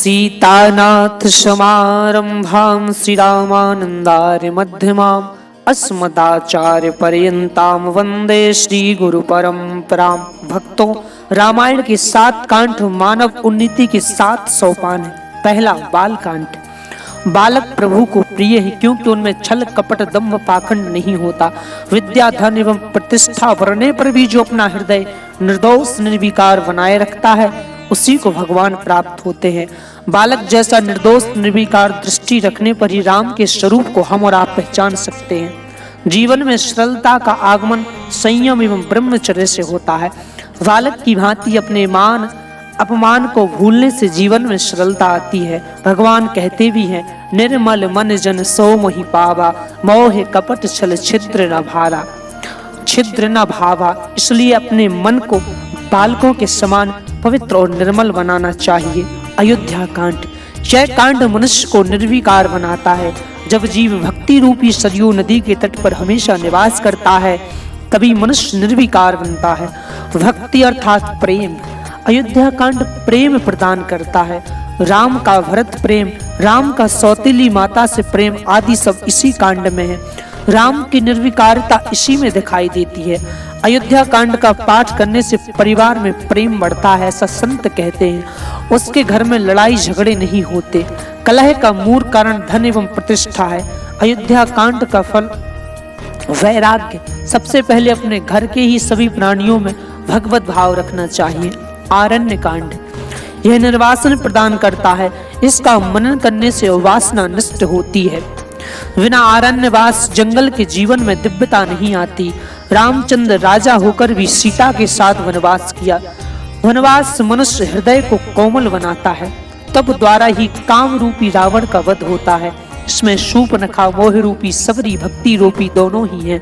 सीतानाथ समारंभां श्रीरामानंदार्य मध्यमाम् अस्मदाचार्य पर्यंताम वंदे श्री गुरु परंपरां। भक्तों, रामायण के 7 कांड मानव उन्नति के 7 सोपान है। पहला बाल कांड। बालक प्रभु को प्रिय है क्योंकि उनमें छल कपट दंभ पाखंड नहीं होता। विद्या धन एवं प्रतिष्ठा वरने पर भी जो अपना हृदय निर्दोष निर्विकार बनाए रखता है उसी को भगवान प्राप्त होते हैं। बालक जैसा निर्दोष निर्विकार दृष्टि रखने पर ही राम के स्वरूप को हम और आप पहचान सकते हैं। जीवन में सरलता का आगमन संयम एवं ब्रह्मचर्य से होता है। बालक की भांति अपने मान अपमान को भूलने से जीवन में सरलता आती है। भगवान कहते भी हैं, निर्मल मन जन सो मोहि पावा, मोह कपट छल छिद्र न भावा। इसलिए अपने मन को बालकों के समान पवित्र और निर्मल बनाना चाहिए। अयोध्या कांड। यह कांड मनुष्य को निर्विकार बनाता है। जब जीव भक्ति रूपी सरयू नदी के तट पर हमेशा निवास करता है तभी मनुष्य निर्विकार बनता है। भक्ति अर्थात प्रेम। अयोध्या कांड प्रेम प्रदान करता है। राम का भरत प्रेम, राम का सौतेली माता से प्रेम आदि सब इसी कांड में है। राम की निर्विकारता इसी में दिखाई देती है। अयोध्या कांड का पाठ करने से परिवार में प्रेम बढ़ता है, ऐसा संत कहते हैं। उसके घर में लड़ाई झगड़े नहीं होते। कलह का मूल कारण धन एवं प्रतिष्ठा है। अयोध्या कांड का फल वैराग्य। सबसे पहले अपने घर के ही सभी प्राणियों में भगवत भाव रखना चाहिए। आरण्य कांड। यह निर्वासन प्रदान करता है। इसका मनन करने से वासना नष्ट होती है। बिना आरण्यवास जंगल के जीवन में दिव्यता नहीं आती। रामचंद्र राजा होकर भी सीता के साथ वनवास किया। वनवास मनुष्य हृदय को कोमल बनाता है। तब द्वारा ही काम रूपी रावण का वध होता है। इसमें शूर्पणखा मोह रूपी सबरी भक्ति रूपी दोनों ही हैं।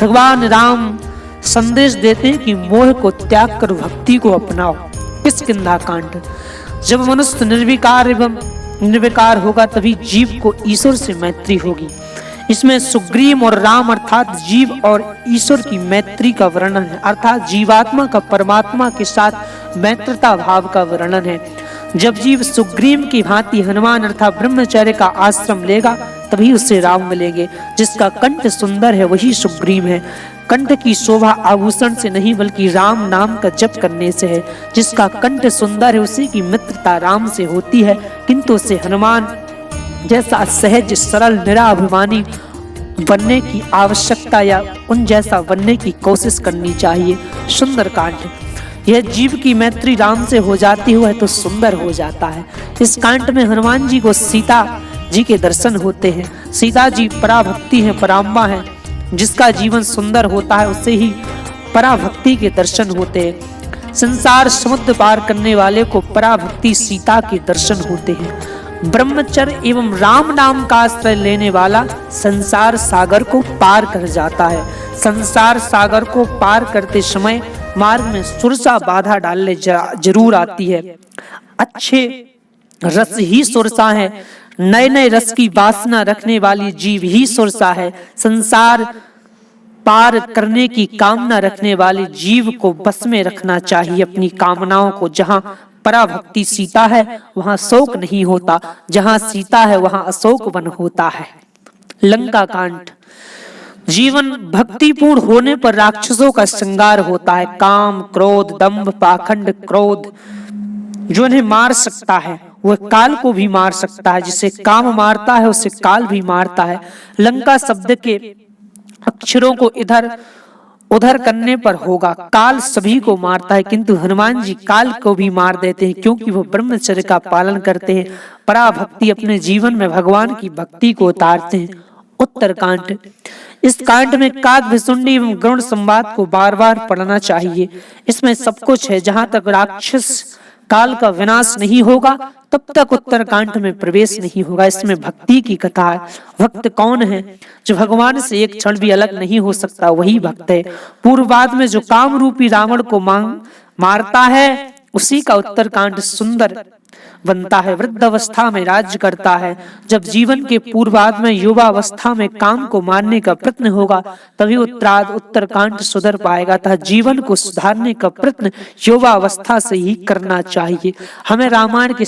भगवान राम संदेश देते हैं कि मोह को त्याग कर भक्ति को अपनाओ। किष्किंधा कांड। जब मनुष्य निर्विकार होगा तभी जीव को ईश्वर से मैत्री होगी। इसमें सुग्रीव और राम अर्थात जीव और ईश्वर की मैत्री का वर्णन है, अर्थात जीवात्मा का परमात्मा के साथ मैत्रता भाव का वर्णन है। जब जीव सुग्रीव की भांति हनुमान अर्थात ब्रह्मचर्य का आश्रम लेगा तभी उसे राम मिलेंगे। जिसका कंठ सुंदर है वही सुग्रीव है। कंठ की शोभा आभूषण से नहीं बल्कि राम नाम का जप करने से है। जिसका कंठ सुंदर है उसी की मित्रता राम से होती है, किंतु उसे हनुमान जैसा सहज सरल निराभिमानी बनने की आवश्यकता या उन जैसा बनने की कोशिश करनी चाहिए। सुंदर कांड। यह जीव की मैत्री राम से हो जाती है तो सुंदर हो जाता है। इस कांड में हनुमान जी को सीता जी के दर्शन होते हैं। सीता जी पराभक्ति है, पराम्बा है। जिसका जीवन सुंदर होता है उसे ही पराभक्ति के दर्शन होते हैं। संसार समुद्र पार करने वाले को पराभक्ति सीता के दर्शन होते हैं। ब्रह्मचर्य एवं राम नाम का आश्रय लेने वाला संसार सागर को पार कर जाता है। संसार सागर को पार करते समय मार्ग में सुरसा बाधा डालने जरूर आती है। अच्छे रस ही सुरसा है। नए नए रस की वासना रखने वाली जीव ही सुरसा है। संसार पार करने की कामना रखने वाले जीव को बस में रखना चाहिए अपनी कामनाओं को। जहाँ पराभक्ति सीता है वहाँ शोक नहीं होता, जहाँ सीता है वहाँ अशोक वन होता है। लंका कांड। जीवन भक्तिपूर्ण होने पर राक्षसों का श्रृंगार होता है। काम क्रोध दंभ पाखंड क्रोध जो इन्हें मार सकता है वह काल को भी मार सकता है। जिसे काम मारता है उसे काल भी मारता है। लंका शब्द के अक्षरों को इधर उधर करने पर होगा। काल सभी को मारता है किंतु हनुमान जी काल को भी मार देते हैं क्योंकि वो ब्रह्मचर्य का पालन करते हैं। पराभक्ति अपने जीवन में भगवान की भक्ति को उतारते हैं। उत्तर कांड। इस कांड में काकभुसुंडी एवं गरुड़ संवाद को बार बार पढ़ना चाहिए। इसमें सब कुछ है। जहां तक राक्षस काल का विनाश नहीं होगा तब तक उत्तर कांड में प्रवेश नहीं होगा। इसमें भक्ति की कथा है। भक्त कौन है? जो भगवान से एक क्षण भी अलग नहीं हो सकता वही भक्त है। पूर्ववाद में जो काम रूपी रावण को मारता है उसी का उत्तर कांड सुंदर बनता है। वृद्ध अवस्था में राज्य करता है। जब जीवन के पूर्वार्ध में युवा अवस्था में काम को मारने का प्रयत्न होगा तभी उत्तरकांड सुधर पाएगा। तथा जीवन को सुधारने का प्रयत्न युवा अवस्था से ही करना चाहिए। हमें रामायण के